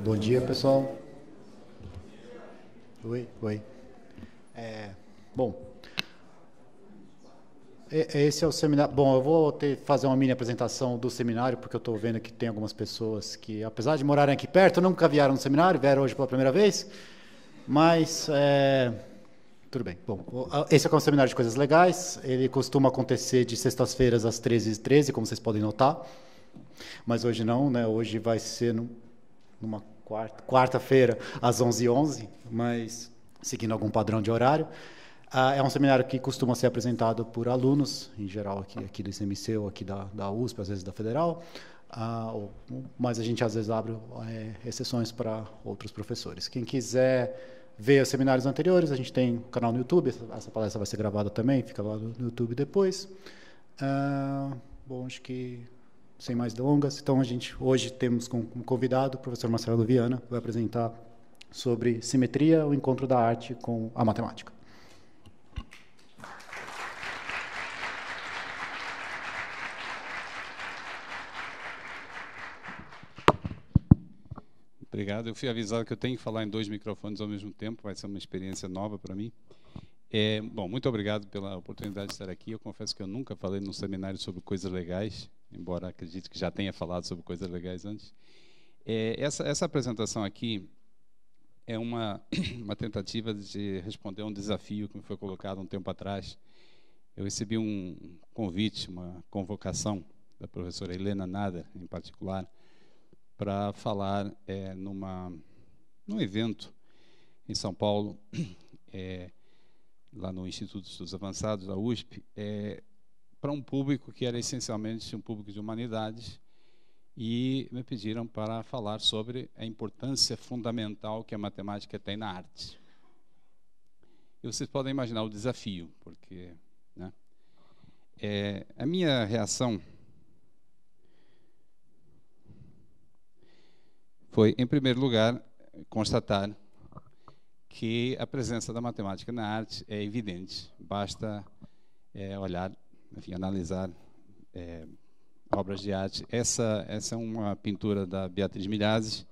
Bom dia, pessoal. Oi. Bom, esse é o seminário. Bom, eu vou fazer uma mini apresentação do seminário, porque eu estou vendo que tem algumas pessoas que, apesar de morarem aqui perto, nunca vieram no seminário, vieram hoje pela primeira vez. Mas, tudo bem. Bom, esse é um seminário de coisas legais. Ele costuma acontecer de sextas-feiras às 13h13, como vocês podem notar. Mas hoje não, né? Hoje vai ser numa quarta-feira às 11h11, mas seguindo algum padrão de horário. É um seminário que costuma ser apresentado por alunos, em geral aqui do ICMC ou aqui da USP, às vezes da Federal, mas a gente às vezes abre exceções para outros professores. Quem quiser ver os seminários anteriores, a gente tem um canal no YouTube, essa palestra vai ser gravada também, fica lá no YouTube depois. Bom, acho que sem mais delongas, então a gente hoje temos como convidado o professor Marcelo Viana, que vai apresentar sobre simetria, o encontro da arte com a matemática. Obrigado. Eu fui avisado que eu tenho que falar em 2 microfones ao mesmo tempo, vai ser uma experiência nova para mim. Bom, muito obrigado pela oportunidade de estar aqui. Eu confesso que eu nunca falei num seminário sobre coisas legais, embora acredite que já tenha falado sobre coisas legais antes. Essa apresentação aqui é uma tentativa de responder a um desafio que me foi colocado um tempo atrás. Eu recebi um convite, uma convocação da professora Helena Nader, em particular, para falar num evento em São Paulo, lá no Instituto de Estudos Avançados, da USP, para um público que era essencialmente um público de humanidades, e me pediram para falar sobre a importância fundamental que a matemática tem na arte. E vocês podem imaginar o desafio, porque, né, a minha reação foi, em primeiro lugar, constatar que a presença da matemática na arte é evidente. Basta olhar, enfim, analisar obras de arte. Essa é uma pintura da Beatriz Milhazes,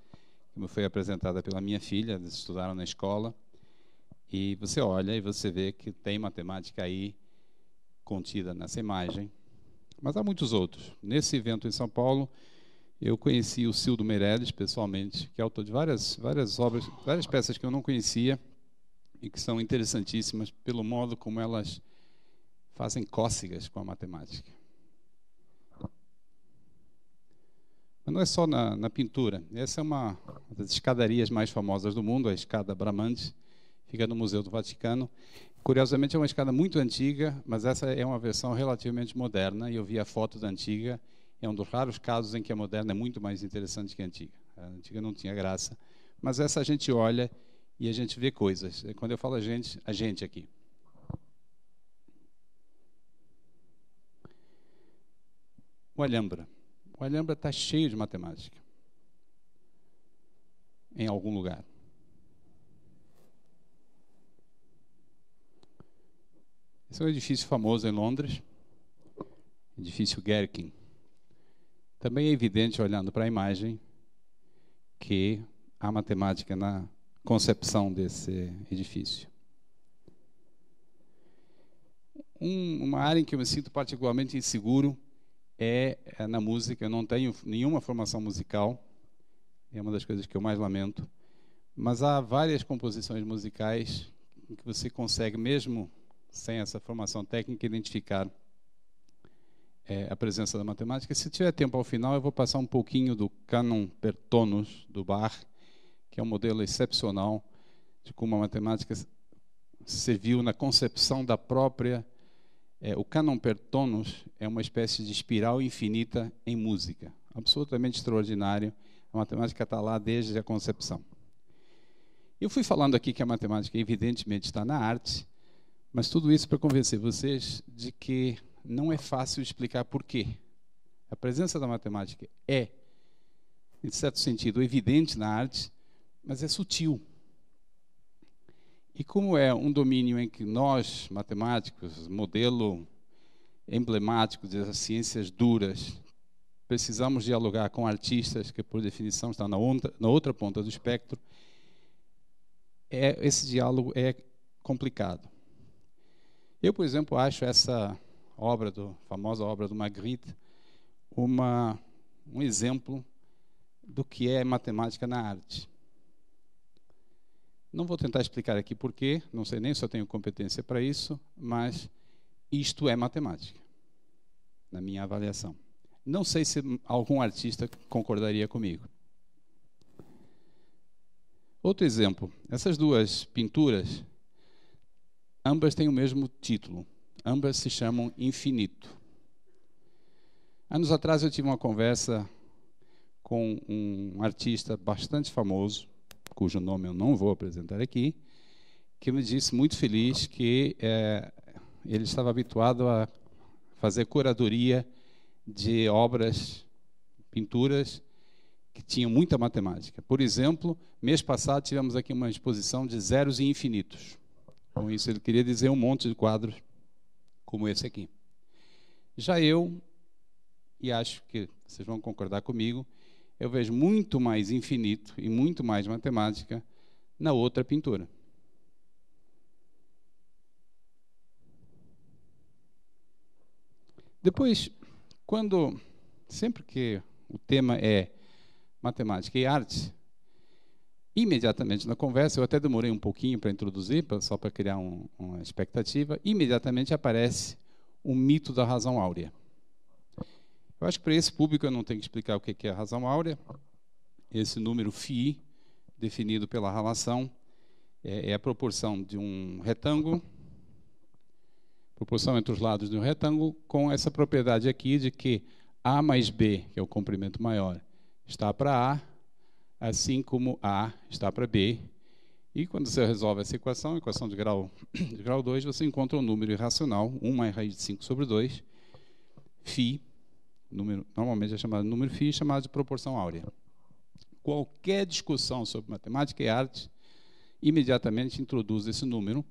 que me foi apresentada pela minha filha, eles estudaram na escola, e você olha e você vê que tem matemática aí contida nessa imagem. Mas há muitos outros. Nesse evento em São Paulo, eu conheci o Cildo Meirelles, pessoalmente, que é autor de várias obras, várias peças que eu não conhecia e que são interessantíssimas pelo modo como elas fazem cócegas com a matemática. Mas não é só na pintura. Essa é uma das escadarias mais famosas do mundo, a escada Bramante, fica no Museu do Vaticano. Curiosamente, é uma escada muito antiga, mas essa é uma versão relativamente moderna, e eu vi a foto da antiga. É um dos raros casos em que a moderna é muito mais interessante que a antiga. A antiga não tinha graça, mas essa a gente olha e a gente vê coisas. Quando eu falo a gente aqui. O Alhambra. O Alhambra está cheio de matemática. Em algum lugar. Esse é um edifício famoso em Londres. Edifício Gherkin. Também é evidente, olhando para a imagem, que há matemática na concepção desse edifício. Uma área em que eu me sinto particularmente inseguro é na música. Eu não tenho nenhuma formação musical, é uma das coisas que eu mais lamento, mas há várias composições musicais em que você consegue, mesmo sem essa formação técnica, identificar a presença da matemática. Se tiver tempo ao final, eu vou passar um pouquinho do Canon per tonus, do Bach, que é um modelo excepcional de como a matemática serviu na concepção da própria... o Canon per tonus é uma espécie de espiral infinita em música. Absolutamente extraordinário. A matemática está lá desde a concepção. Eu fui falando aqui que a matemática, evidentemente, está na arte, mas tudo isso para convencer vocês de que não é fácil explicar por quê. A presença da matemática é, em certo sentido, evidente na arte, mas é sutil. E como é um domínio em que nós, matemáticos, modelo emblemático das ciências duras, precisamos dialogar com artistas que, por definição, estão na outra ponta do espectro. Esse diálogo é complicado. Eu, por exemplo, acho essa famosa obra do Magritte um exemplo do que é matemática na arte. Não vou tentar explicar aqui porquê, não sei nem se eu tenho competência para isso, mas isto é matemática, na minha avaliação. Não sei se algum artista concordaria comigo. Outro exemplo, essas duas pinturas, ambas têm o mesmo título, ambas se chamam Infinito. Anos atrás eu tive uma conversa com um artista bastante famoso, cujo nome eu não vou apresentar aqui, que me disse muito feliz que ele estava habituado a fazer curadoria de obras, pinturas, que tinham muita matemática. Por exemplo, mês passado tivemos aqui uma exposição de zeros e infinitos. Com isso ele queria dizer um monte de quadros como esse aqui. Já eu, e acho que vocês vão concordar comigo, eu vejo muito mais infinito e muito mais matemática na outra pintura. Depois, sempre que o tema é matemática e arte, imediatamente na conversa, eu até demorei um pouquinho para introduzir, só para criar uma expectativa, imediatamente aparece o mito da razão áurea. Eu acho que para esse público eu não tenho que explicar o que é a razão áurea. Esse número φ, definido pela relação, é a proporção de um retângulo, proporção entre os lados de um retângulo, com essa propriedade aqui de que A mais B, que é o comprimento maior, está para A, assim como A está para B. E quando você resolve essa equação de grau 2, você encontra um número irracional, 1 mais raiz de 5 sobre 2, φ, normalmente é chamado de número φ, chamado de proporção áurea. Qualquer discussão sobre matemática e arte, imediatamente introduz esse número,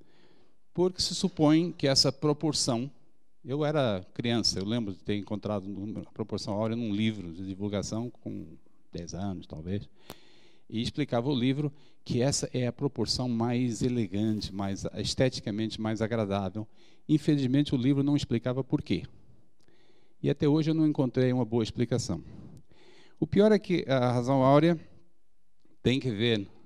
porque se supõe que essa proporção... Eu era criança, eu lembro de ter encontrado a proporção áurea num livro de divulgação, com 10 anos, talvez, e explicava o livro que essa é a proporção mais elegante, esteticamente mais agradável. Infelizmente, o livro não explicava por quê. E até hoje eu não encontrei uma boa explicação. O pior é que a razão áurea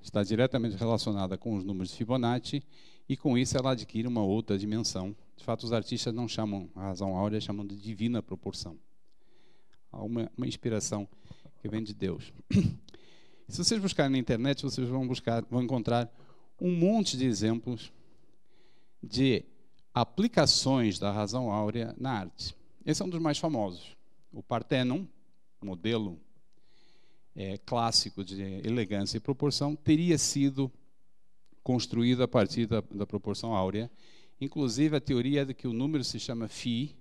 está diretamente relacionada com os números de Fibonacci, e com isso ela adquire uma outra dimensão. De fato, os artistas não chamam a razão áurea, chamam de divina proporção. Há uma inspiração que vem de Deus. Se vocês buscarem na internet, vocês vão encontrar um monte de exemplos de aplicações da razão áurea na arte. Esse é um dos mais famosos. O Parthenon, modelo clássico de elegância e proporção, teria sido construído a partir da proporção áurea. Inclusive, a teoria é de que o número se chama Φ,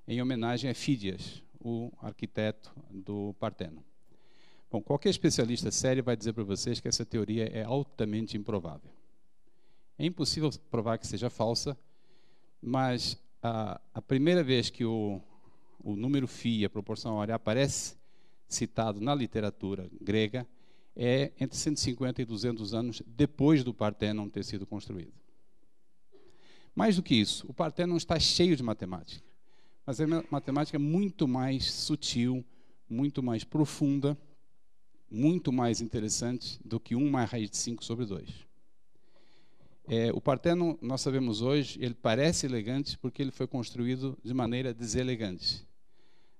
em homenagem a Fídias, o arquiteto do Parthenon. Bom, qualquer especialista sério vai dizer para vocês que essa teoria é altamente improvável. É impossível provar que seja falsa, mas a primeira vez que o número Φ, a proporção áurea, aparece citado na literatura grega, é entre 150 e 200 anos depois do Parthenon ter sido construído. Mais do que isso, o Parthenon está cheio de matemática, mas é uma matemática muito mais sutil, muito mais profunda, muito mais interessante do que 1 mais raiz de 5 sobre 2. O Parthenon, nós sabemos hoje, ele parece elegante porque ele foi construído de maneira deselegante.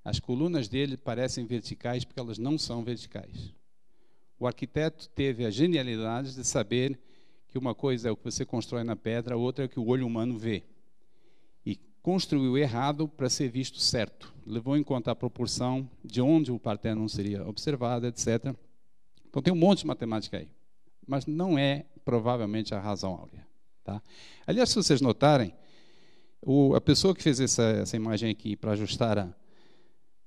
As colunas dele parecem verticais porque elas não são verticais. O arquiteto teve a genialidade de saber que uma coisa é o que você constrói na pedra, a outra é o que o olho humano vê. E construiu errado para ser visto certo. Levou em conta a proporção de onde o Parthenon seria observado, etc. Então tem um monte de matemática aí. Mas não é provavelmente a razão áurea. Tá? Aliás, se vocês notarem, a pessoa que fez essa imagem aqui para ajustar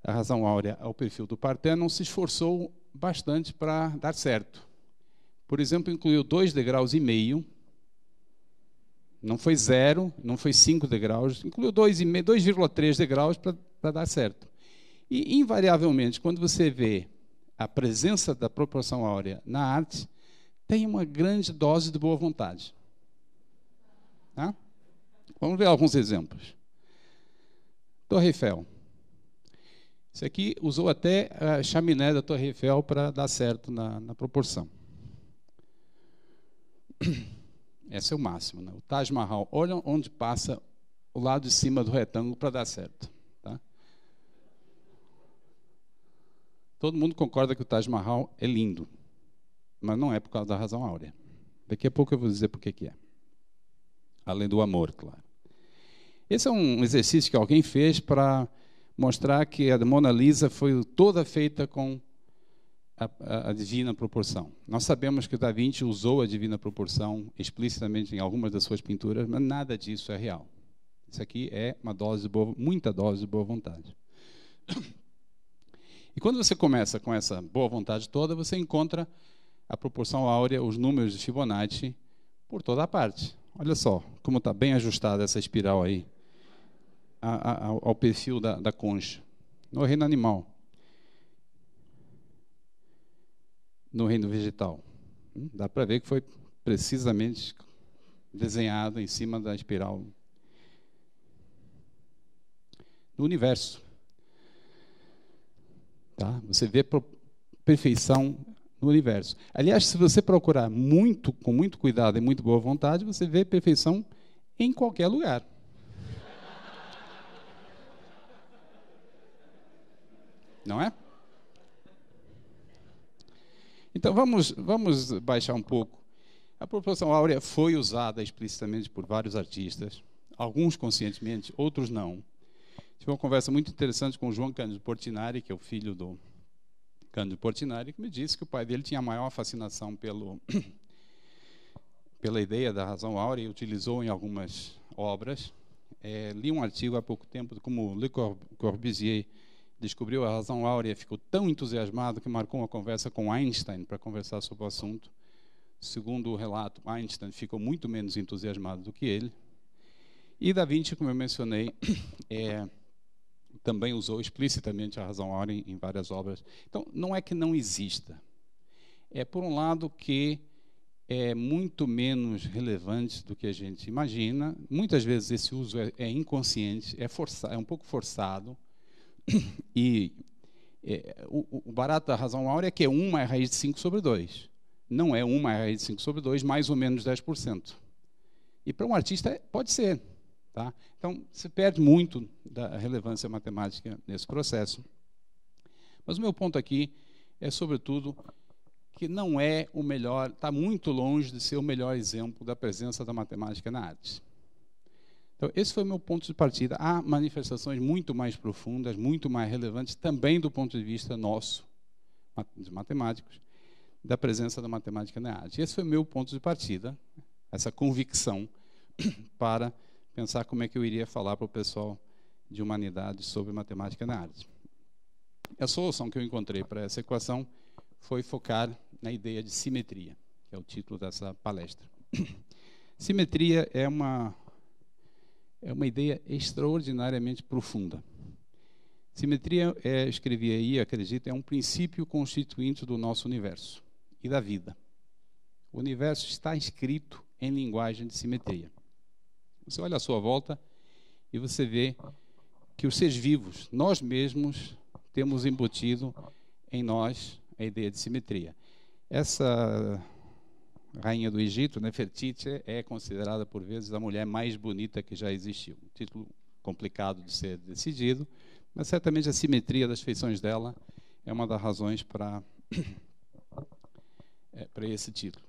a razão áurea ao perfil do Parthenon se esforçou bastante para dar certo. Por exemplo, incluiu 2,5 degraus, não foi 0, não foi 5 degraus, incluiu 2,3 degraus para dar certo. E, invariavelmente, quando você vê a presença da proporção áurea na arte, tem uma grande dose de boa vontade. Tá? Vamos ver alguns exemplos. Torre Eiffel. Isso aqui usou até a chaminé da Torre Eiffel para dar certo na proporção. Esse é o máximo, né? O Taj Mahal. Olha onde passa o lado de cima do retângulo para dar certo. Tá? Todo mundo concorda que o Taj Mahal é lindo, mas não é por causa da razão áurea. Daqui a pouco eu vou dizer por que é. Além do amor, claro. Esse é um exercício que alguém fez para mostrar que a Mona Lisa foi toda feita com a divina proporção. Nós sabemos que o Da Vinci usou a divina proporção explicitamente em algumas das suas pinturas, mas nada disso é real. Isso aqui é uma dose de muita dose de boa vontade. E quando você começa com essa boa vontade toda, você encontra a proporção áurea, os números de Fibonacci, por toda a parte. Olha só como está bem ajustada essa espiral aí ao perfil da concha. No reino animal. No reino vegetal. Dá para ver que foi precisamente desenhado em cima da espiral. No universo. Tá? Você vê perfeição no universo. Aliás, se você procurar com muito cuidado e muito boa vontade, você vê perfeição em qualquer lugar. Não é? Então, vamos baixar um pouco. A proporção áurea foi usada explicitamente por vários artistas, alguns conscientemente, outros não. Tive uma conversa muito interessante com o João Cândido Portinari, que é o filho do Cândido Portinari, que me disse que o pai dele tinha a maior fascinação pela ideia da razão áurea e utilizou em algumas obras. Li um artigo há pouco tempo como Le Corbusier descobriu a razão áurea, ficou tão entusiasmado que marcou uma conversa com Einstein para conversar sobre o assunto. Segundo o relato, Einstein ficou muito menos entusiasmado do que ele. E Da Vinci, como eu mencionei, também usou explicitamente a razão áurea em várias obras. Então, não é que não exista. Por um lado, que é muito menos relevante do que a gente imagina. Muitas vezes esse uso é inconsciente, é um pouco forçado. E o barato da razão áurea é que é 1 mais raiz de 5 sobre 2. Não é 1 mais raiz de 5 sobre 2, mais ou menos 10%. E para um artista pode ser. Tá? Então, se perde muito da relevância matemática nesse processo. Mas o meu ponto aqui é, sobretudo, que não é o melhor, está muito longe de ser o melhor exemplo da presença da matemática na arte. Então, esse foi o meu ponto de partida. Há manifestações muito mais profundas, muito mais relevantes, também do ponto de vista nosso, de matemáticos, da presença da matemática na arte. Esse foi o meu ponto de partida, essa convicção, para pensar como é que eu iria falar para o pessoal de humanidades sobre matemática na arte. A solução que eu encontrei para essa equação foi focar na ideia de simetria, que é o título dessa palestra. Simetria é uma ideia extraordinariamente profunda. Simetria, escrevi aí, acredito, é um princípio constituinte do nosso universo e da vida. O universo está escrito em linguagem de simetria. Você olha à sua volta e você vê que os seres vivos, nós mesmos, temos embutido em nós a ideia de simetria. Essa rainha do Egito, Nefertiti, é considerada por vezes a mulher mais bonita que já existiu. Um título complicado de ser decidido, mas certamente a simetria das feições dela é uma das razões para esse título.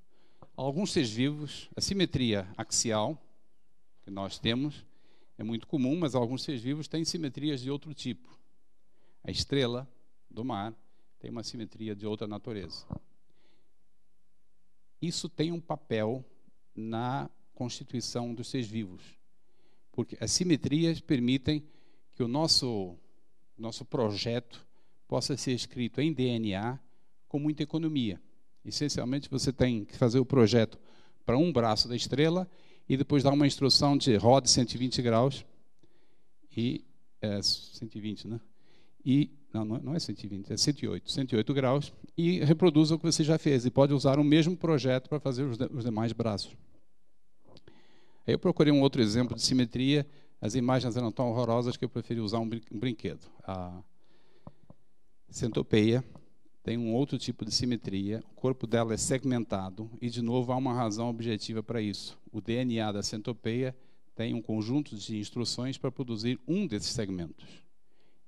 Alguns seres vivos, a simetria axial que nós temos é muito comum, mas alguns seres vivos têm simetrias de outro tipo. A estrela do mar tem uma simetria de outra natureza. Isso tem um papel na constituição dos seres vivos, porque as simetrias permitem que o nosso projeto possa ser escrito em DNA com muita economia. Essencialmente, você tem que fazer o projeto para um braço da estrela e depois dar uma instrução de rode 120 graus e 120, né? E não é 120, é 108 graus, e reproduza o que você já fez. E pode usar o mesmo projeto para fazer os demais braços. Aí eu procurei um outro exemplo de simetria. As imagens eram tão horrorosas que eu preferi usar um brinquedo. A centopeia tem um outro tipo de simetria. O corpo dela é segmentado e, de novo, há uma razão objetiva para isso. O DNA da centopeia tem um conjunto de instruções para produzir um desses segmentos.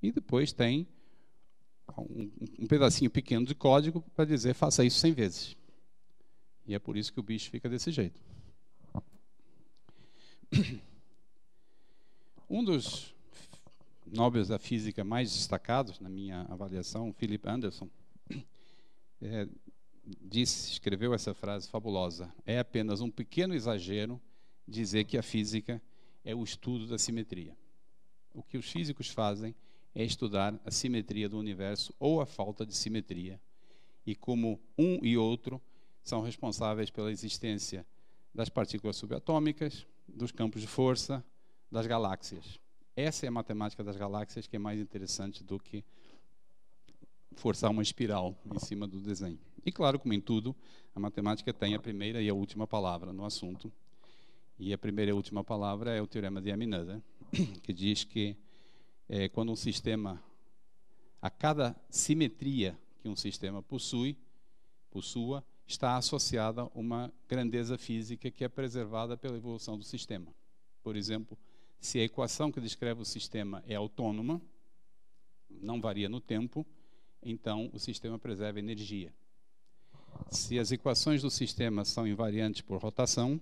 E depois tem um pedacinho pequeno de código para dizer faça isso 100 vezes. E é por isso que o bicho fica desse jeito. Um dos nobres da física mais destacados, na minha avaliação, Philip Anderson, escreveu essa frase fabulosa: é apenas um pequeno exagero dizer que a física é o estudo da simetria. O que os físicos fazem é estudar a simetria do universo ou a falta de simetria, e como um e outro são responsáveis pela existência das partículas subatômicas, dos campos de força, das galáxias. Essa é a matemática das galáxias, que é mais interessante do que forçar uma espiral em cima do desenho. E claro, como em tudo, a matemática tem a primeira e a última palavra no assunto. E a primeira e a última palavra é o teorema de Amenada, que diz que quando um sistema, a cada simetria que um sistema possua, está associada uma grandeza física que é preservada pela evolução do sistema. Por exemplo, se a equação que descreve o sistema é autônoma, não varia no tempo, então o sistema preserva energia. Se as equações do sistema são invariantes por rotação,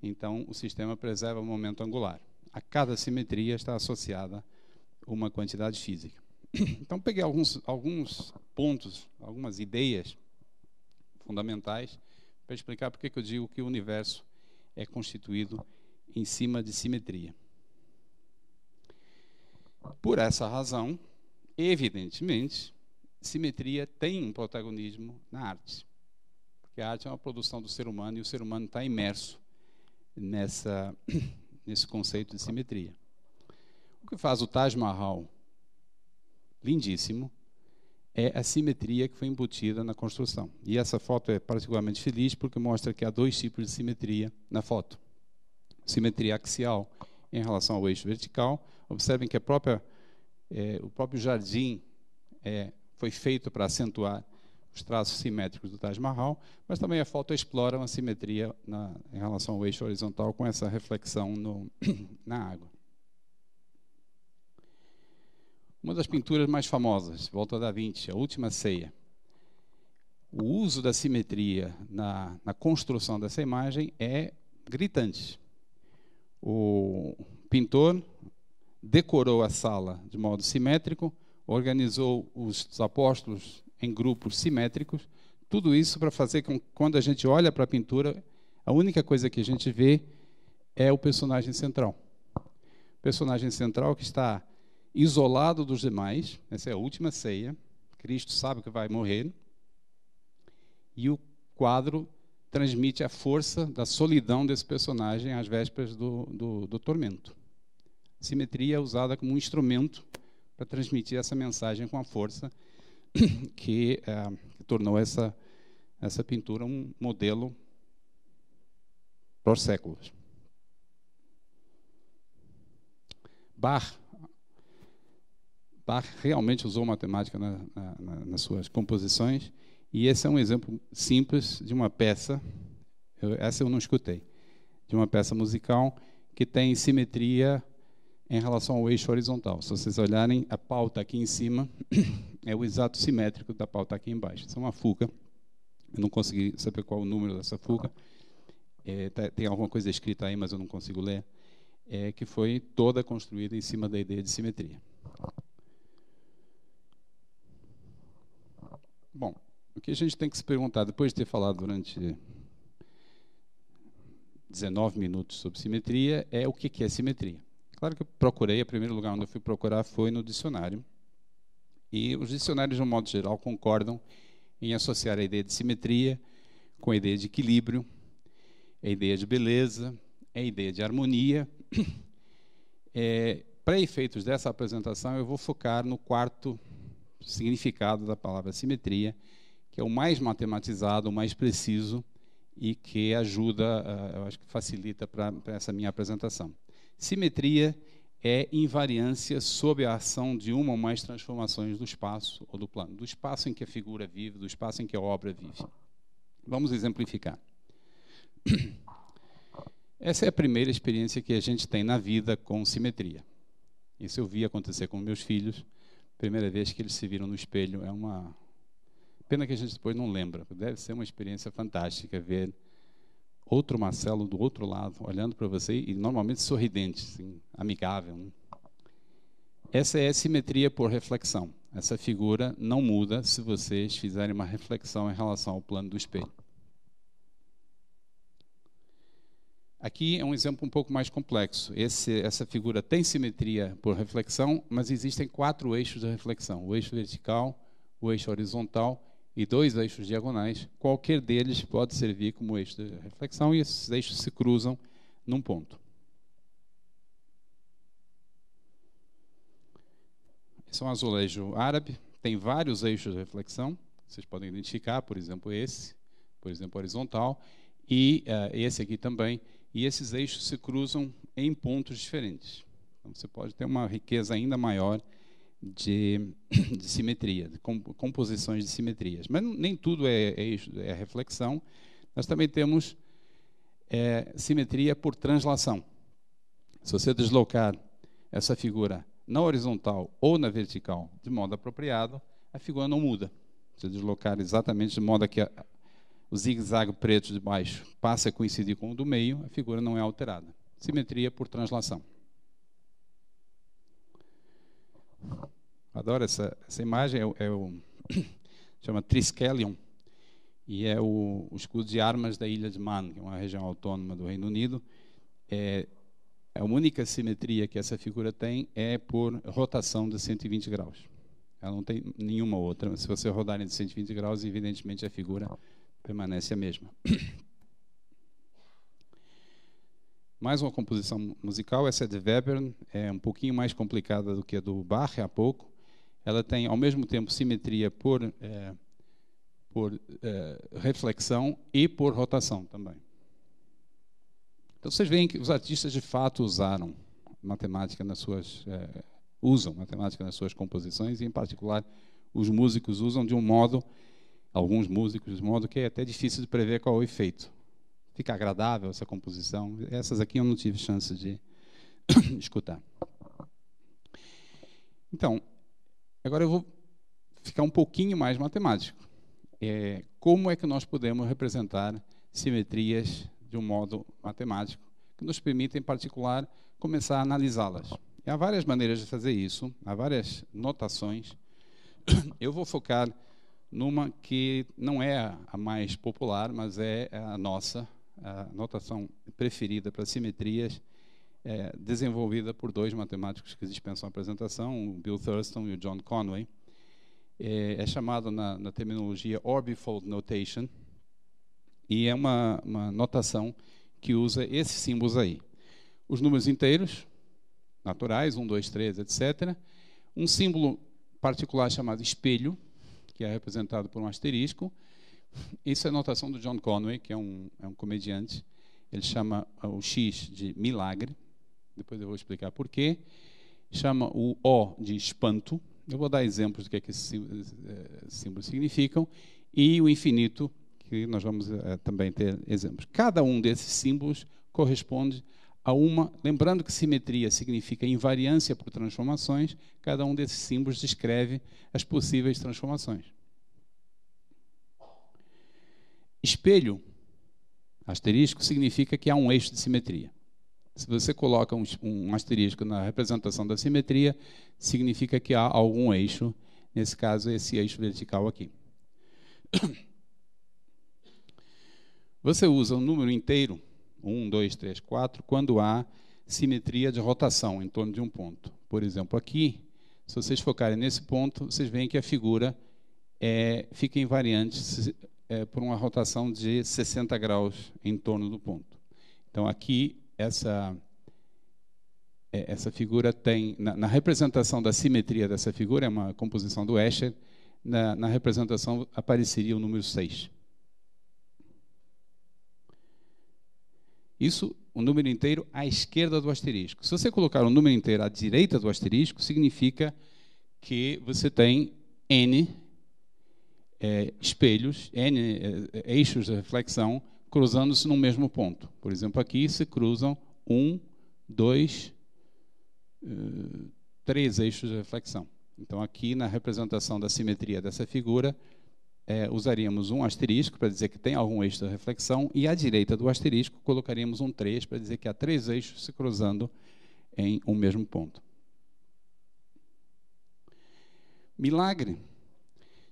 então o sistema preserva o momento angular. A cada simetria está associada uma quantidade física. Então peguei alguns pontos, algumas ideias fundamentais para explicar por que eu digo que o universo é constituído em cima de simetria. Por essa razão, evidentemente, simetria tem um protagonismo na arte. Porque a arte é uma produção do ser humano e o ser humano está imerso nesse conceito de simetria. O que faz o Taj Mahal lindíssimo é a simetria que foi embutida na construção. E essa foto é particularmente feliz porque mostra que há dois tipos de simetria na foto. Simetria axial em relação ao eixo vertical. Observem que o próprio jardim foi feito para acentuar os traços simétricos do Taj Mahal, mas também a foto explora uma simetria em relação ao eixo horizontal com essa reflexão na água. Uma das pinturas mais famosas, Volta da Vinci, A Última Ceia. O uso da simetria na construção dessa imagem é gritante. O pintor decorou a sala de modo simétrico, organizou os apóstolos em grupos simétricos, tudo isso para fazer com que, quando a gente olha para a pintura, a única coisa que a gente vê é o personagem central. O personagem central que está isolado dos demais, essa é a última ceia, Cristo sabe que vai morrer, e o quadro transmite a força da solidão desse personagem às vésperas do tormento. Simetria é usada como um instrumento para transmitir essa mensagem com a força que tornou essa pintura um modelo por séculos. Bach realmente usou matemática nas suas composições, e esse é um exemplo simples de uma peça, essa eu não escutei, de uma peça musical que tem simetria em relação ao eixo horizontal. Se vocês olharem, a pauta aqui em cima é o exato simétrico da pauta aqui embaixo. Isso é uma fuga. Eu não consegui saber qual é o número dessa fuga. Tem alguma coisa escrita aí, mas eu não consigo ler. Que foi toda construída em cima da ideia de simetria. Bom, o que a gente tem que se perguntar, depois de ter falado durante 19 minutos sobre simetria, é o que é simetria. Claro que eu procurei, o primeiro lugar onde eu fui procurar foi no dicionário. E os dicionários, de um modo geral, concordam em associar a ideia de simetria com a ideia de equilíbrio, a ideia de beleza, a ideia de harmonia. Para efeitos dessa apresentação, eu vou focar no quarto significado da palavra simetria, que é o mais matematizado, o mais preciso e que ajuda, eu acho que facilita para essa minha apresentação. Simetria é invariância sob a ação de uma ou mais transformações do espaço ou do plano, do espaço em que a figura vive, do espaço em que a obra vive. Vamos exemplificar. Essa é a primeira experiência que a gente tem na vida com simetria. Isso eu vi acontecer com meus filhos. Primeira vez que eles se viram no espelho. É uma pena que a gente depois não lembra. Deve ser uma experiência fantástica ver outro Marcelo do outro lado, olhando para você e normalmente sorridente, assim, amigável, né? Essa é a simetria por reflexão. Essa figura não muda se vocês fizerem uma reflexão em relação ao plano do espelho. Aqui é um exemplo um pouco mais complexo. Essa figura tem simetria por reflexão, mas existem 4 eixos de reflexão. O eixo vertical, o eixo horizontal e 2 eixos diagonais. Qualquer deles pode servir como eixo de reflexão e esses eixos se cruzam num ponto. Esse é um azulejo árabe, tem vários eixos de reflexão. Vocês podem identificar, por exemplo, esse, por exemplo, horizontal, e esse aqui também. E esses eixos se cruzam em pontos diferentes. Então, você pode ter uma riqueza ainda maior de simetria, de composições de simetrias. Mas nem tudo é reflexão. Nós também temos simetria por translação. Se você deslocar essa figura na horizontal ou na vertical de modo apropriado, a figura não muda. Se deslocar exatamente de modo que o zigue-zague preto de baixo passa a coincidir com o do meio, a figura não é alterada. Simetria por translação. Adoro essa imagem, chama Triskelion, e é o escudo de armas da ilha de Man, que é uma região autônoma do Reino Unido. A única simetria que essa figura tem é por rotação de 120 graus. Ela não tem nenhuma outra. Se você rodar em 120 graus, evidentemente a figura permanece a mesma. Mais uma composição musical, essa é de Webern, é um pouquinho mais complicada do que a do Bach, há pouco. Ela tem, ao mesmo tempo, simetria por reflexão e por rotação também. Então, vocês veem que os artistas, de fato, usam matemática nas suas composições, e, em particular, os músicos usam de um modo, alguns músicos, de modo que é até difícil de prever qual é o efeito. Fica agradável essa composição. Essas aqui eu não tive chance de escutar. Então, agora eu vou ficar um pouquinho mais matemático. Como é que nós podemos representar simetrias de um modo matemático, que nos permite, em particular, começar a analisá-las? E há várias maneiras de fazer isso, há várias notações. Eu vou focar numa que não é a mais popular, mas é a nossa, a notação preferida para simetrias, desenvolvida por 2 matemáticos que dispensam a apresentação, o Bill Thurston e o John Conway. É chamado na terminologia orbifold notation, e é uma notação que usa esses símbolos aí. Os números inteiros, naturais, 1, 2, 3, etc. Um símbolo particular chamado espelho, que é representado por um asterisco. Isso é a notação do John Conway, que é um comediante. Ele chama o X de milagre. Depois eu vou explicar por quê. Chama o O de espanto. Eu vou dar exemplos do que esses símbolos significam. E o infinito, que nós vamos também ter exemplos. Cada um desses símbolos corresponde a uma... Lembrando que simetria significa invariância por transformações, cada um desses símbolos descreve as possíveis transformações. Espelho, asterisco, significa que há um eixo de simetria. Se você coloca um asterisco na representação da simetria, significa que há algum eixo, nesse caso, esse eixo vertical aqui. Você usa um número inteiro, 1, 2, 3, 4, quando há simetria de rotação em torno de um ponto. Por exemplo, aqui, se vocês focarem nesse ponto, vocês veem que a figura fica invariante por uma rotação de 60 graus em torno do ponto. Então, aqui, essa figura tem, na representação da simetria dessa figura, é uma composição do Escher, na representação apareceria o número 6. Isso, o número inteiro à esquerda do asterisco. Se você colocar um número inteiro à direita do asterisco, significa que você tem N espelhos, N eixos de reflexão, cruzando-se no mesmo ponto. Por exemplo, aqui se cruzam 1, 2, 3 eixos de reflexão. Então, aqui na representação da simetria dessa figura, usaríamos um asterisco para dizer que tem algum eixo de reflexão, e à direita do asterisco colocaríamos um 3 para dizer que há 3 eixos se cruzando em um mesmo ponto. Milagre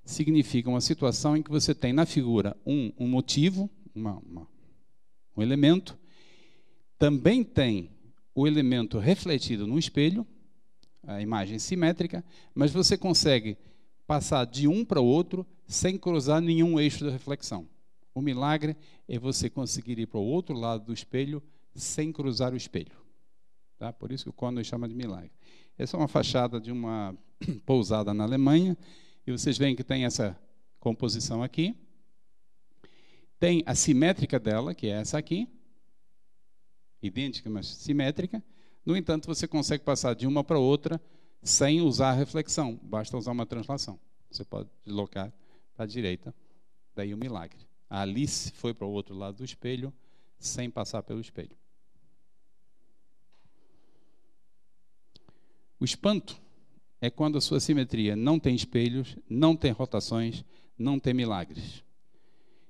significa uma situação em que você tem na figura um motivo, um elemento, também tem o elemento refletido no espelho, a imagem simétrica, mas você consegue passar de um para o outro sem cruzar nenhum eixo de reflexão. O milagre é você conseguir ir para o outro lado do espelho sem cruzar o espelho. Tá? Por isso que o Conway chama de milagre. Essa é uma fachada de uma pousada na Alemanha, e vocês veem que tem essa composição aqui. Tem a simétrica dela, que é essa aqui, idêntica, mas simétrica. No entanto, você consegue passar de uma para outra sem usar a reflexão, basta usar uma translação. Você pode deslocar para a direita, daí o milagre. A Alice foi para o outro lado do espelho sem passar pelo espelho. O espanto é quando a sua simetria não tem espelhos, não tem rotações, não tem milagres.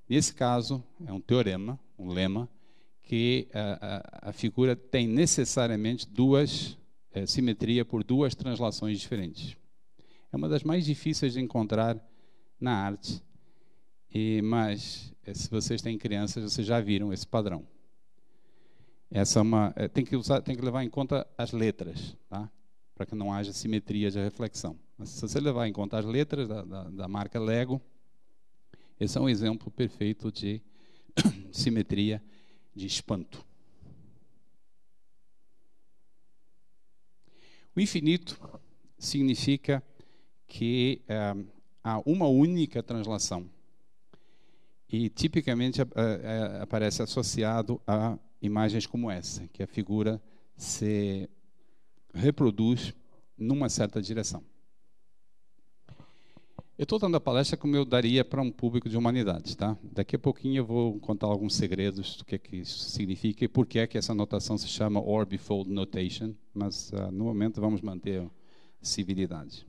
Nesse caso, é um teorema, um lema, que a figura tem necessariamente simetria por duas translações diferentes. É uma das mais difíceis de encontrar na arte, mas se vocês têm crianças, vocês já viram esse padrão. Essa tem que levar em conta as letras, tá? Para que não haja simetria de reflexão. Mas se você levar em conta as letras da marca Lego, esse é um exemplo perfeito de simetria de espanto. O infinito significa que há uma única translação e tipicamente aparece associado a imagens como essa, que a figura se reproduz numa certa direção. Eu estou dando a palestra como eu daria para um público de humanidades, tá? Daqui a pouquinho eu vou contar alguns segredos do que isso significa e por que é que essa notação se chama Orbifold Notation, mas no momento vamos manter a civilidade.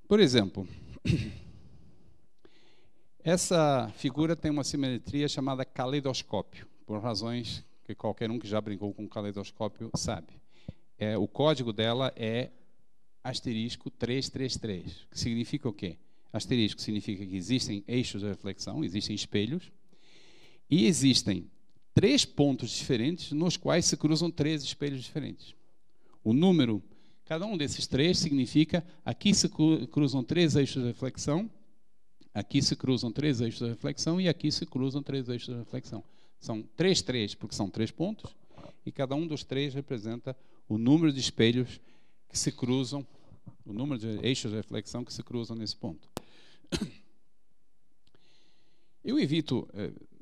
Por exemplo, essa figura tem uma simetria chamada caleidoscópio, por razões que qualquer um que já brincou com caleidoscópio sabe. O código dela é asterisco 333, que significa o quê? Asterisco significa que existem eixos de reflexão, existem espelhos, e existem 3 pontos diferentes nos quais se cruzam 3 espelhos diferentes. O número, cada um desses 3 significa, aqui se cruzam 3 eixos de reflexão, aqui se cruzam 3 eixos de reflexão e aqui se cruzam 3 eixos de reflexão. São 3, 3, porque são 3 pontos, e cada um dos 3 representa o número de espelhos que se cruzam, o número de eixos de reflexão que se cruzam nesse ponto. Eu evito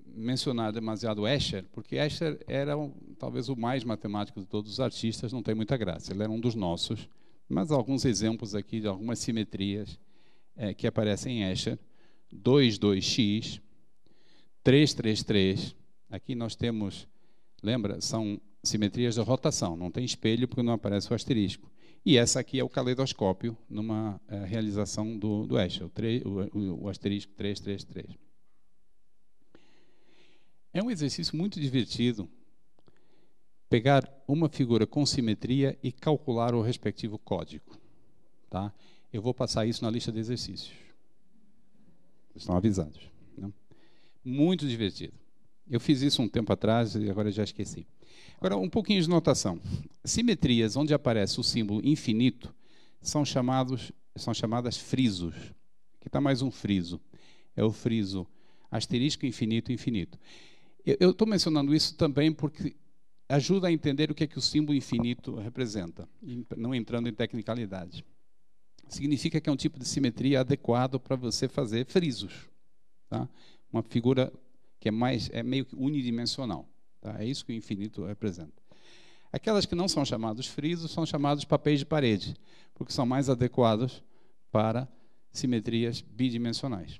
mencionar demasiado Escher, porque Escher era talvez o mais matemático de todos os artistas, não tem muita graça. Ele era um dos nossos, mas alguns exemplos aqui de algumas simetrias que aparecem em Escher. 2, 2x, 3, 3, 3. Aqui nós temos, lembra, são simetrias de rotação, não tem espelho porque não aparece o asterisco. E essa aqui é o caleidoscópio, numa realização do Escher, o asterisco 333. É um exercício muito divertido pegar uma figura com simetria e calcular o respectivo código. Tá? Eu vou passar isso na lista de exercícios. Vocês estão avisados. Né? Muito divertido. Eu fiz isso um tempo atrás e agora já esqueci. Agora, um pouquinho de notação. Simetrias onde aparece o símbolo infinito são chamadas frisos. Aqui está mais um friso. É o friso asterisco infinito, infinito. Eu estou mencionando isso também porque ajuda a entender o que é que o símbolo infinito representa, não entrando em tecnicalidade. Significa que é um tipo de simetria adequado para você fazer frisos, tá? Uma figura que é meio que unidimensional, tá? É isso que o infinito representa. Aquelas que não são chamados frisos são chamados papéis de parede, porque são mais adequados para simetrias bidimensionais.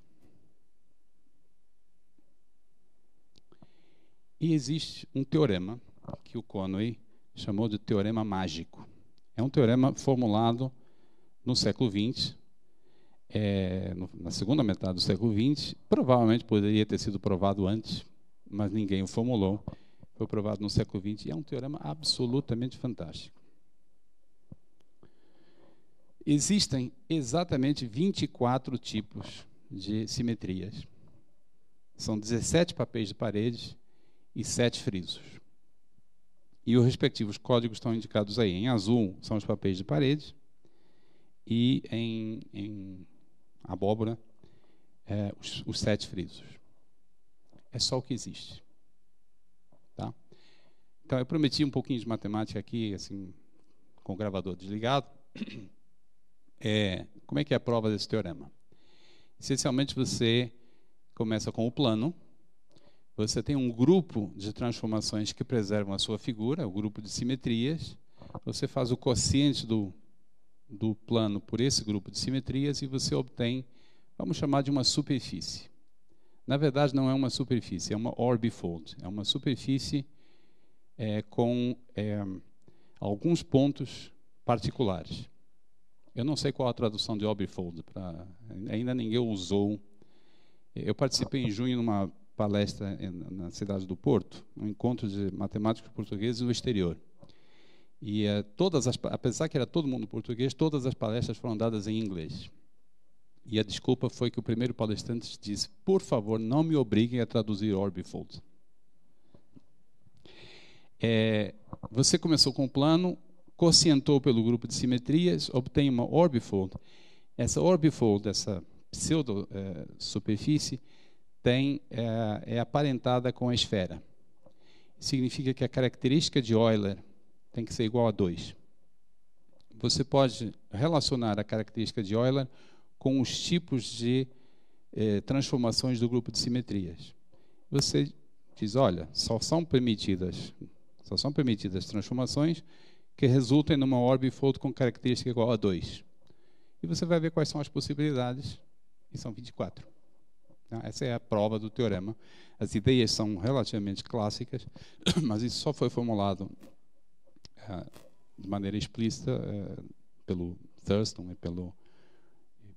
E existe um teorema que o Conway chamou de teorema mágico. É um teorema formulado no século XX, na segunda metade do século XX. Provavelmente poderia ter sido provado antes, mas ninguém o formulou. Foi provado no século XX e é um teorema absolutamente fantástico. Existem exatamente 24 tipos de simetrias. São 17 papéis de parede e 7 frisos. E os respectivos códigos estão indicados aí. Em azul são os papéis de parede e em abóbora os 7 frisos. É só o que existe. Tá? Então, eu prometi um pouquinho de matemática aqui, assim, com o gravador desligado. Como é que é a prova desse teorema? Essencialmente, você começa com o plano. Você tem um grupo de transformações que preservam a sua figura, o grupo de simetrias. Você faz o quociente do plano por esse grupo de simetrias e você obtém, vamos chamar de uma superfície. Na verdade, não é uma superfície, é uma orbifold. É uma superfície com alguns pontos particulares. Eu não sei qual a tradução de orbifold, ainda ninguém usou. Eu participei em junho numa palestra na cidade do Porto, um encontro de matemáticos portugueses no exterior. E apesar que era todo mundo português, todas as palestras foram dadas em inglês. E a desculpa foi que o primeiro palestrante disse: por favor, não me obriguem a traduzir orbifold. Você começou com o plano, quocientou pelo grupo de simetrias, obtém uma orbifold. Essa orbifold, essa pseudo-superfície, é aparentada com a esfera. Significa que a característica de Euler tem que ser igual a 2. Você pode relacionar a característica de Euler com os tipos de transformações do grupo de simetrias. Você diz, olha, só são permitidas transformações que resultem numa orbifold com característica igual a 2. E você vai ver quais são as possibilidades, e são 24. Essa é a prova do teorema. As ideias são relativamente clássicas, mas isso só foi formulado de maneira explícita pelo Thurston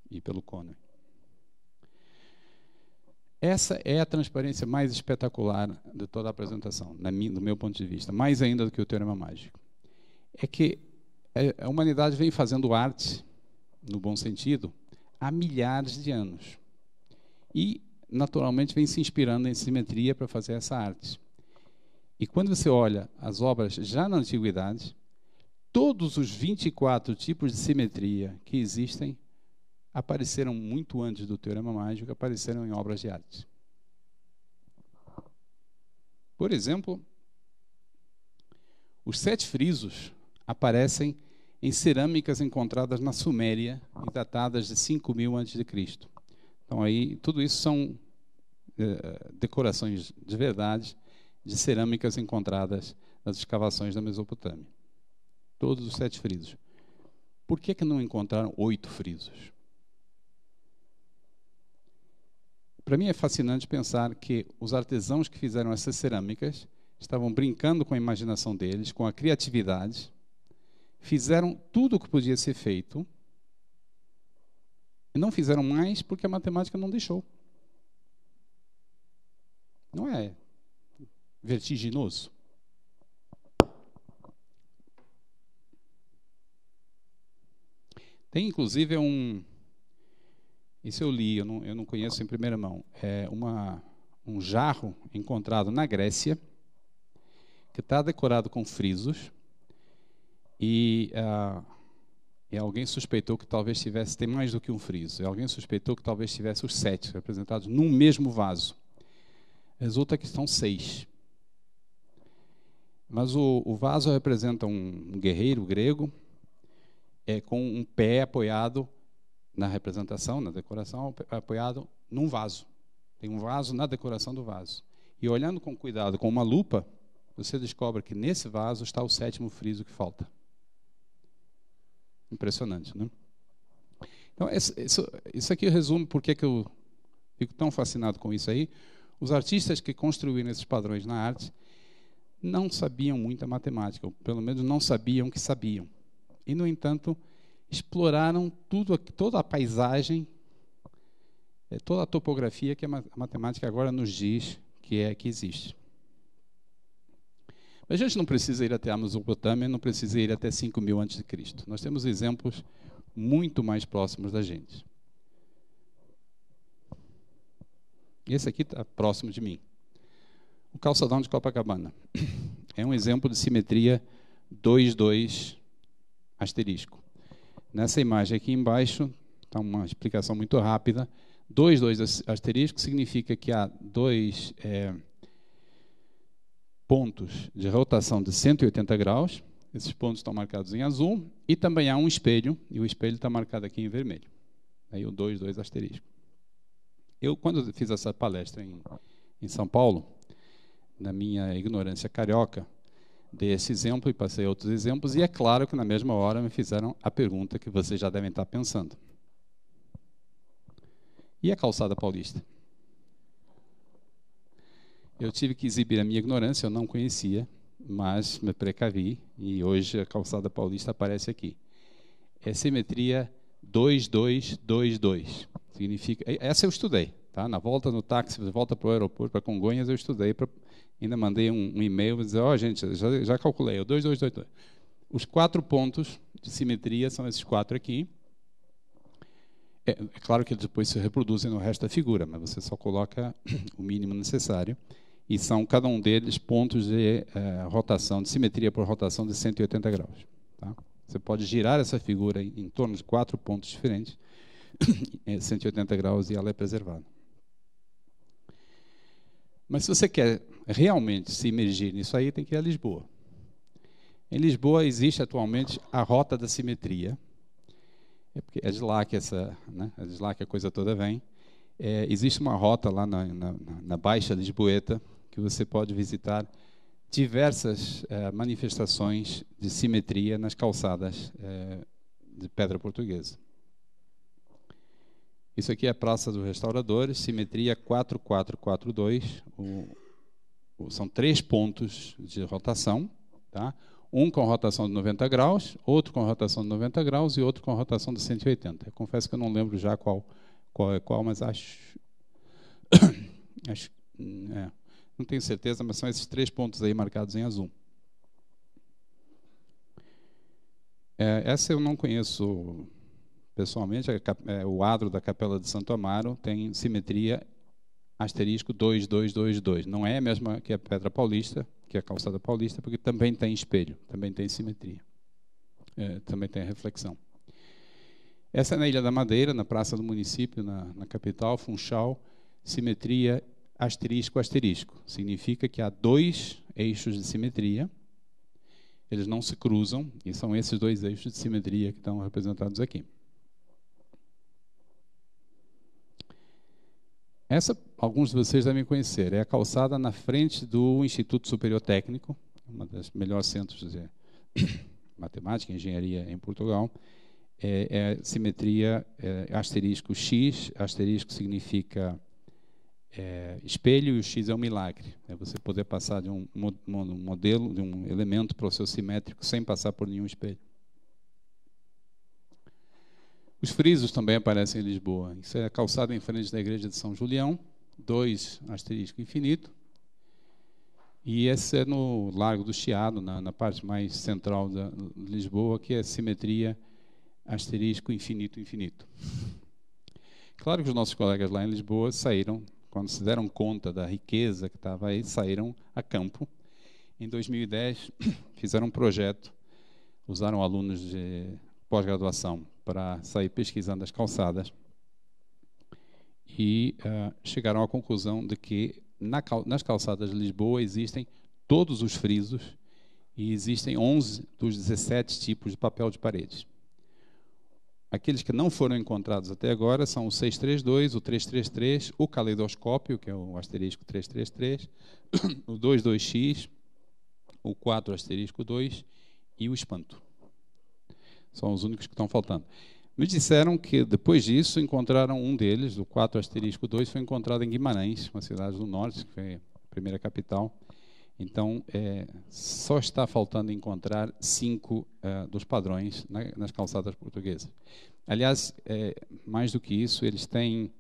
e pelo Conway. Essa é a transparência mais espetacular de toda a apresentação, do meu ponto de vista, mais ainda do que o teorema mágico. É que a humanidade vem fazendo arte, no bom sentido, há milhares de anos. E, naturalmente, vem se inspirando em simetria para fazer essa arte. E quando você olha as obras já na antiguidade, todos os 24 tipos de simetria que existem apareceram muito antes do teorema mágico, apareceram em obras de arte. Por exemplo, os 7 frisos aparecem em cerâmicas encontradas na Suméria e datadas de 5.000 a.C. Então, aí, tudo isso são decorações de verdade de cerâmicas encontradas nas escavações da Mesopotâmia. Todos os 7 frisos. Por que não encontraram 8 frisos? Para mim é fascinante pensar que os artesãos que fizeram essas cerâmicas estavam brincando com a imaginação deles, com a criatividade, fizeram tudo o que podia ser feito e não fizeram mais porque a matemática não deixou. Não é vertiginoso? Tem, inclusive, isso eu li, eu não conheço em primeira mão. É um jarro encontrado na Grécia, que está decorado com frisos, e alguém suspeitou que talvez tem mais do que um friso, e alguém suspeitou que talvez tivesse os 7 representados num mesmo vaso. Resulta que estão 6. Mas o vaso representa um guerreiro grego com um pé apoiado na representação, na decoração, apoiado num vaso. Tem um vaso na decoração do vaso. E olhando com cuidado, com uma lupa, você descobre que nesse vaso está o 7º friso que falta. Impressionante, né? Então, isso aqui resume por que eu fico tão fascinado com isso aí. Os artistas que construíram esses padrões na arte não sabiam muita matemática, ou pelo menos não sabiam que sabiam. E, no entanto, exploraram toda a paisagem, toda a topografia que a matemática agora nos diz que existe. Mas a gente não precisa ir até a Mesopotâmia, não precisa ir até 5.000 a.C. Nós temos exemplos muito mais próximos da gente. Esse aqui está próximo de mim. O calçadão de Copacabana. É um exemplo de simetria 2,2 asterisco. Nessa imagem aqui embaixo, está uma explicação muito rápida. 2,2 asterisco significa que há dois pontos de rotação de 180 graus. Esses pontos estão marcados em azul. E também há um espelho, e o espelho está marcado aqui em vermelho. Aí o 2,2 asterisco. Eu, quando fiz essa palestra em São Paulo, na minha ignorância carioca, dei esse exemplo e passei outros exemplos, e é claro que na mesma hora me fizeram a pergunta que vocês já devem estar pensando. E a calçada paulista? Eu tive que exibir a minha ignorância, eu não conhecia, mas me precavi, e hoje a calçada paulista aparece aqui. É simetria 2222. Significa, essa eu estudei, tá? Na volta no táxi, volta para o aeroporto, para Congonhas, eu estudei, ainda mandei um e-mail e dizer, gente, já calculei, o 2222. Os 4 pontos de simetria são esses 4 aqui. É claro que eles depois se reproduzem no resto da figura, mas você só coloca o mínimo necessário. E são, cada um deles, pontos de rotação, de simetria por rotação de 180 graus. Tá? Você pode girar essa figura em torno de 4 pontos diferentes, 180 graus, e ela é preservada. Mas se você quer realmente se imergir nisso aí, tem que ir a Lisboa. Em Lisboa existe atualmente a Rota da Simetria. É de lá que é de lá que a coisa toda vem. Existe uma rota lá na Baixa Lisboeta que você pode visitar diversas manifestações de simetria nas calçadas de pedra portuguesa. Isso aqui é a Praça dos Restauradores, simetria 4442. São 3 pontos de rotação, tá? Um com rotação de 90 graus, outro com rotação de 90 graus e outro com rotação de 180. Eu confesso que eu não lembro já qual é qual, mas acho não tenho certeza, mas são esses 3 pontos aí marcados em azul. Essa eu não conheço pessoalmente, o adro da Capela de Santo Amaro tem simetria asterisco 2222. Não é a mesma que a Pedra Paulista, que é a calçada paulista, porque também tem espelho, também tem simetria, também tem reflexão. Essa é na Ilha da Madeira, na praça do município, na capital, Funchal, simetria asterisco asterisco. Significa que há 2 eixos de simetria, eles não se cruzam, e são esses 2 eixos de simetria que estão representados aqui. Essa, alguns de vocês devem conhecer, é a calçada na frente do Instituto Superior Técnico, um dos melhores centros de matemática e engenharia em Portugal. Simetria asterisco X, asterisco significa espelho, e o X é um milagre. É você poder passar de um modelo, de um elemento para o seu simétrico sem passar por nenhum espelho. Os frisos também aparecem em Lisboa. Isso é a calçada em frente da igreja de São Julião, 2 asterisco infinito. E esse é no Largo do Chiado, na parte mais central de Lisboa, que é simetria asterisco infinito infinito. Claro que os nossos colegas lá em Lisboa saíram, quando se deram conta da riqueza que estava aí, saíram a campo. Em 2010, fizeram um projeto, usaram alunos de pós-graduação para sair pesquisando as calçadas e chegaram à conclusão de que nas calçadas de Lisboa existem todos os frisos E existem 11 dos 17 tipos de papel de parede. Aqueles que não foram encontrados até agora são o 632, o 333, o caleidoscópio, que é o asterisco 333, o 22X, o 4 asterisco 2 e o espanto. São os únicos que estão faltando. Me disseram que, depois disso, encontraram um deles, o 4 asterisco 2, foi encontrado em Guimarães, uma cidade do norte, que foi a primeira capital. Então, só está faltando encontrar 5 dos padrões nas calçadas portuguesas. Aliás, mais do que isso, eles têm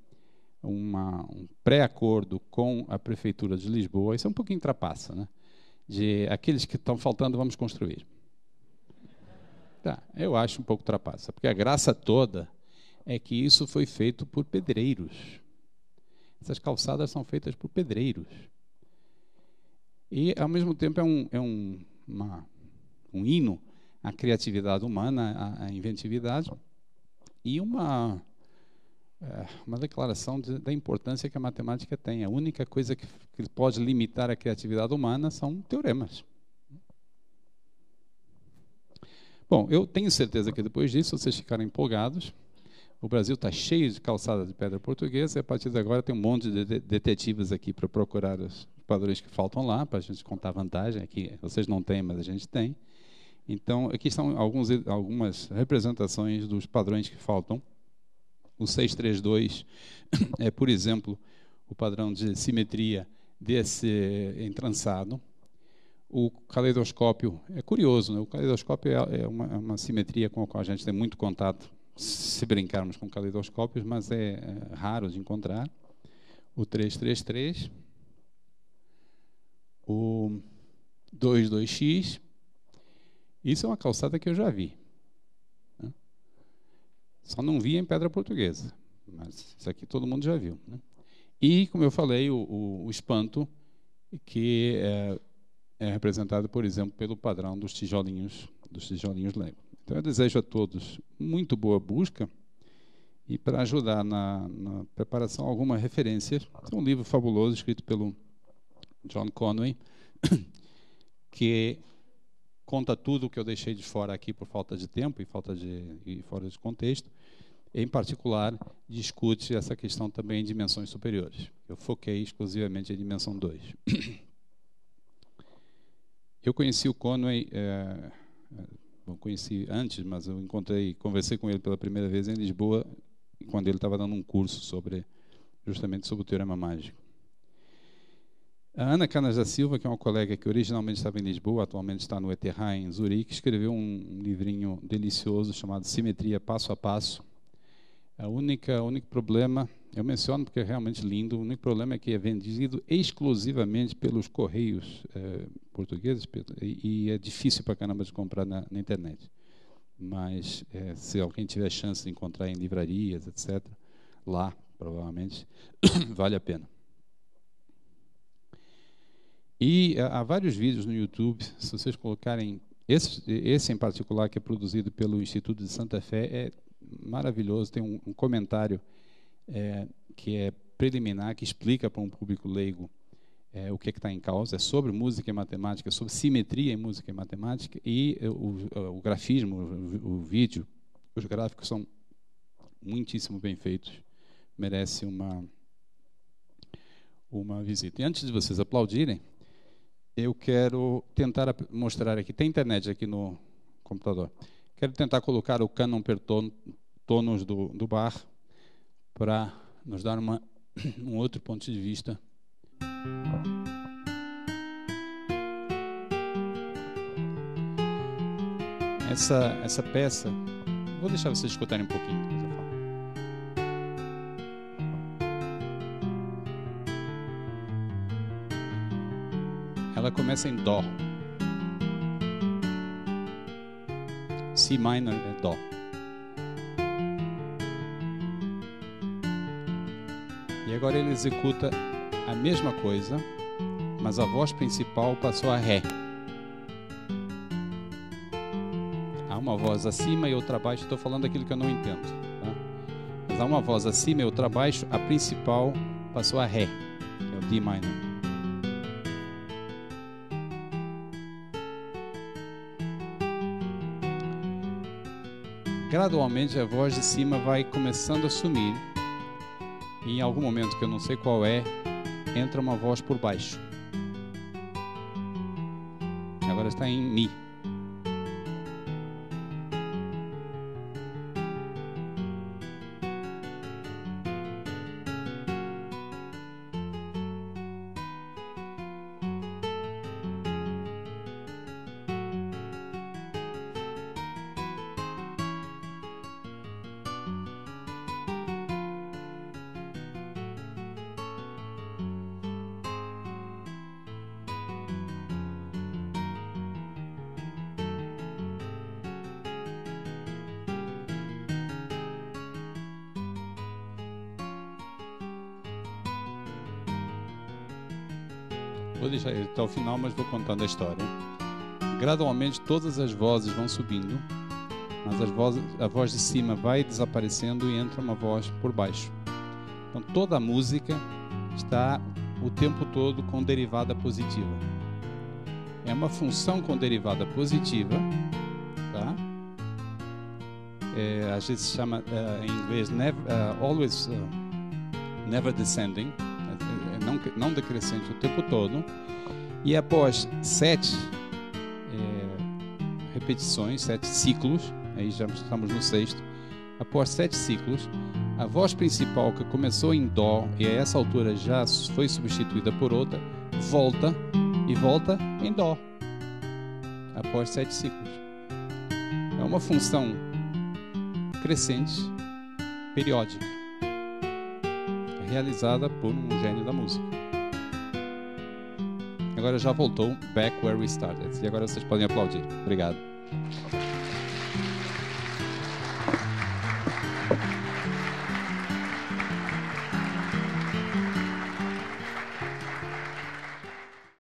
um pré-acordo com a Prefeitura de Lisboa, isso é um pouquinho trapaça, né? De aqueles que estão faltando, vamos construir. Tá, eu acho um pouco trapaça, porque a graça toda é que isso foi feito por pedreiros. Essas calçadas são feitas por pedreiros. E, ao mesmo tempo, é um hino à criatividade humana, à inventividade, e uma declaração da importância que a matemática tem. A única coisa que pode limitar a criatividade humana são teoremas. Bom, eu tenho certeza que depois disso vocês ficaram empolgados. O Brasil está cheio de calçadas de pedra portuguesa e a partir de agora tem um monte de detetives aqui para procurar os padrões que faltam lá, para a gente contar vantagem. Aqui vocês não têm, mas a gente tem. Então, aqui estão algumas representações dos padrões que faltam. O 632 é, por exemplo, o padrão de simetria desse entrançado. O caleidoscópio é curioso, né? O caleidoscópio é uma simetria com a qual a gente tem muito contato, se brincarmos com caleidoscópios, mas é raro de encontrar. O 333, o 22X, isso é uma calçada que eu já vi, né? Só não vi em pedra portuguesa, mas isso aqui todo mundo já viu, né? E, como eu falei, o espanto, que é representado, por exemplo, pelo padrão dos tijolinhos Lego. Então, eu desejo a todos muito boa busca e, para ajudar na preparação, alguma referência. É um livro fabuloso escrito pelo John Conway, que conta tudo o que eu deixei de fora aqui por falta de tempo e fora de contexto. Em particular, discute essa questão também em dimensões superiores. Eu foquei exclusivamente em dimensão 2. Eu conheci o Conway, conheci antes, mas eu conversei com ele pela primeira vez em Lisboa, quando ele estava dando um curso justamente sobre o teorema mágico. A Ana Canas da Silva, que é uma colega que originalmente estava em Lisboa, atualmente está no ETH em Zurique, escreveu um livrinho delicioso chamado Simetria Passo a Passo. O único problema, eu menciono porque é realmente lindo, o único problema é que é vendido exclusivamente pelos correios portugueses e é difícil para caramba de comprar na internet. Mas se alguém tiver chance de encontrar em livrarias, etc., lá, provavelmente, vale a pena. E há vários vídeos no YouTube, se vocês colocarem, esse em particular, que é produzido pelo Instituto de Santa Fé, é maravilhoso. Tem um comentário que é preliminar, que explica para um público leigo o que está em causa. É sobre música e matemática, sobre simetria em música e matemática, e o grafismo, o vídeo, os gráficos são muitíssimo bem feitos. Merece uma visita. E antes de vocês aplaudirem, eu quero tentar mostrar aqui, tem internet aqui no computador, quero tentar colocar o cânon per tonus do Bach para nos dar um outro ponto de vista. Essa peça, vou deixar vocês escutarem um pouquinho, depois eu falo. Ela começa em Dó. Si minor é Dó. E agora ele executa a mesma coisa, mas a voz principal passou a Ré. Há uma voz acima e outra abaixo. Estou falando aquilo que eu não entendo, tá? Mas há uma voz acima e outra abaixo. A principal passou a Ré, que é o D minor. gradualmente a voz de cima vai começando a sumir. E em algum momento, que eu não sei qual é, entra uma voz por baixo. Agora está em Mi. Vou deixar ele até o final, mas vou contando a história. Gradualmente todas as vozes vão subindo, mas a voz de cima vai desaparecendo e entra uma voz por baixo. Então toda a música está o tempo todo com derivada positiva. É uma função com derivada positiva, tá? Às vezes se chama em inglês always never descending. Não decrescente o tempo todo, e após 7 repetições, 7 ciclos, aí já estamos no 6º, após 7 ciclos, a voz principal que começou em Dó e a essa altura já foi substituída por outra, volta em Dó, após 7 ciclos. É uma função crescente, periódica, realizada por um gênio da música. Agora já voltou back where we started. E agora vocês podem aplaudir. Obrigado.